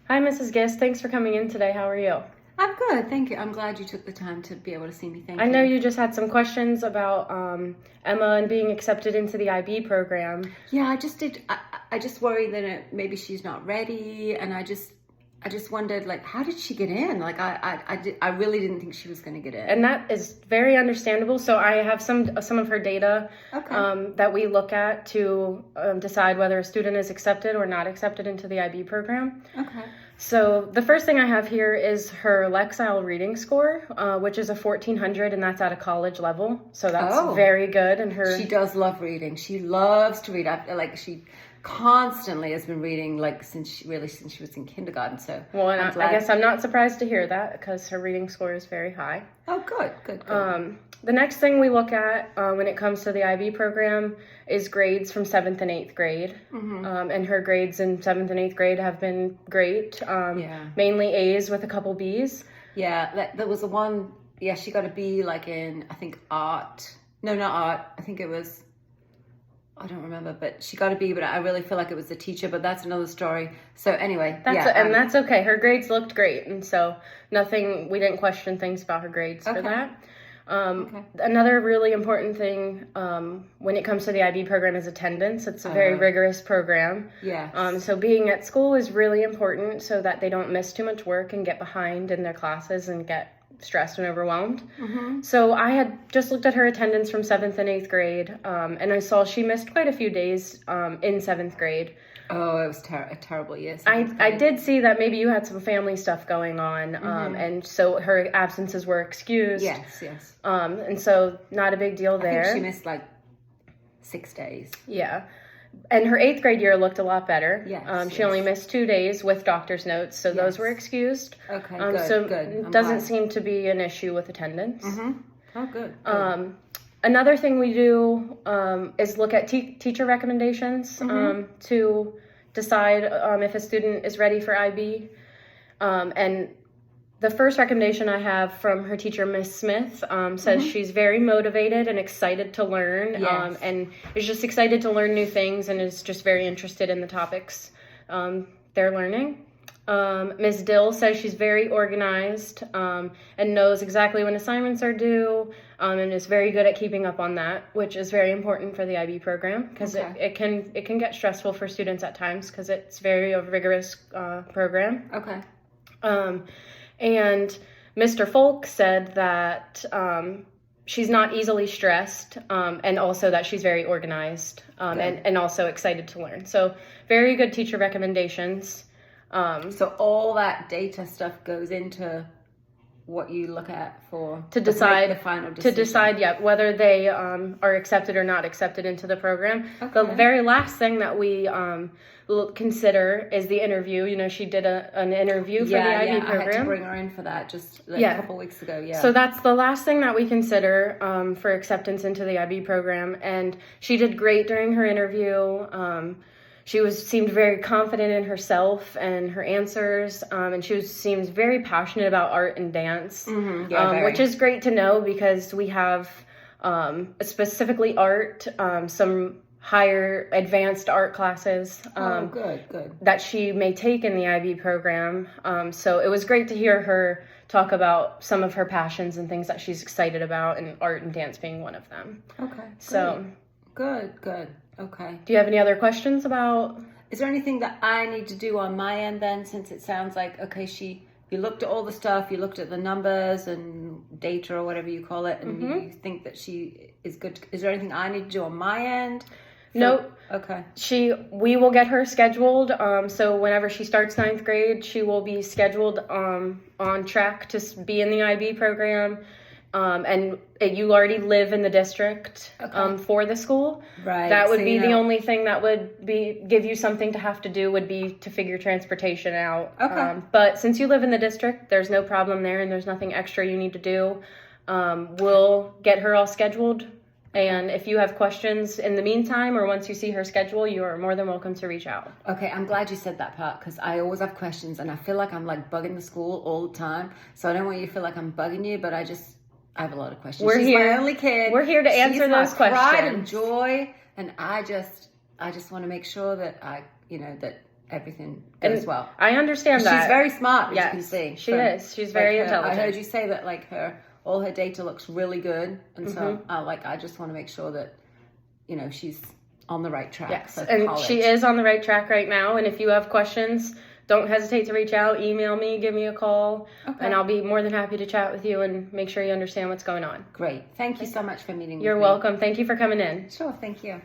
Hi, Mrs. Gist. Thanks for coming in today. How are you? I'm good, thank you. I'm glad you took the time to be able to see me. Thank you. I know you just had some questions about Emma and being accepted into the IB program. Yeah, I just did. I just worry that maybe she's not ready, and I just wondered, like, how did she get in? Like, I really didn't think she was going to get in. And that is very understandable. So I have some of her data that we look at to decide whether a student is accepted or not accepted into the IB program. Okay. So the first thing I have here is her Lexile reading score, which is a 1400, and that's at a college level. So that's very good. And she does love reading. She loves to read. She constantly has been reading, like, since she was in kindergarten. So I guess I'm not surprised to hear that because her reading score is very high. Oh, good. The next thing we look at when it comes to the IB program is grades from 7th and 8th grade. And her grades in 7th and 8th grade have been great. Mainly A's with a couple B's. Yeah, there was one, she got a B, like, in, I think, art. No, not art. I think it was, I don't remember, but she got a B, but I really feel like it was the teacher, but that's another story. So anyway, that's okay. Her grades looked great, and so we didn't question things about her grades for that. Another really important thing when it comes to the IB program is attendance. It's a very rigorous program. So being at school is really important so that they don't miss too much work and get behind in their classes and get stressed and overwhelmed. So I had just looked at her attendance from 7th and 8th grade, and I saw she missed quite a few days in 7th grade. Oh, it was a terrible year. I did see that maybe you had some family stuff going on, and so her absences were excused. Yes. And so not a big deal there. I think she missed like 6 days. Yeah. And her 8th grade year looked a lot better. She only missed 2 days with doctor's notes, so those were excused. Okay, good. So good. It doesn't seem to be an issue with attendance. Oh, good. Another thing we do is look at teacher recommendations to decide if a student is ready for IB. And the first recommendation I have from her teacher, Miss Smith, says she's very motivated and excited to learn, and is just excited to learn new things and is just very interested in the topics they're learning. Ms. Dill says she's very organized and knows exactly when assignments are due and is very good at keeping up on that, which is very important for the IB program because it can get stressful for students at times because it's very a rigorous program. And Mr. Folk said that she's not easily stressed and also that she's very organized and also excited to learn. So very good teacher recommendations. So all that data stuff goes into what you look at to decide the final decision. To decide whether they are accepted or not accepted into the program. The very last thing that we consider is the interview. You know, she did an interview for the IB program. I had to bring her in for that just a couple weeks ago. So that's the last thing that we consider for acceptance into the IB program, and she did great during her interview. She seemed very confident in herself and her answers, and she seems very passionate about art and dance, which is great to know because we have specifically art, some higher advanced art classes that she may take in the IB program. So it was great to hear her talk about some of her passions and things that she's excited about, and art and dance being one of them. So good. Okay. Do you have any other questions about? Is there anything that I need to do on my end then, since it sounds like, you looked at all the stuff, you looked at the numbers and data or whatever you call it, and you think that she is good. Is there anything I need to do on my end? No. Okay. We will get her scheduled. So whenever she starts 9th grade, she will be scheduled on track to be in the IB program. And you already live in the district for the school. Right. That would be the only thing that would give you something to have to do would be to figure transportation out. But since you live in the district, there's no problem there, and there's nothing extra you need to do. We'll get her all scheduled. And if you have questions in the meantime or once you see her schedule, you are more than welcome to reach out. Okay, I'm glad you said that part because I always have questions and I feel like I'm like bugging the school all the time. So I don't want you to feel like I'm bugging you, but I have a lot of questions. She's my only kid. We're here to answer those questions. Pride and joy, and I just want to make sure that everything goes well. I understand that. She's very smart, as Yes, you can see. she is. She's very intelligent. I heard you say that like all her data looks really good, and so I just want to make sure that she's on the right track. Yes, for and college. she is on the right track right now. And if you have questions, don't hesitate to reach out, email me, give me a call, and I'll be more than happy to chat with you and make sure you understand what's going on. Great. Thank you so much for meeting with me. You're welcome. Thank you for coming in. Sure, thank you.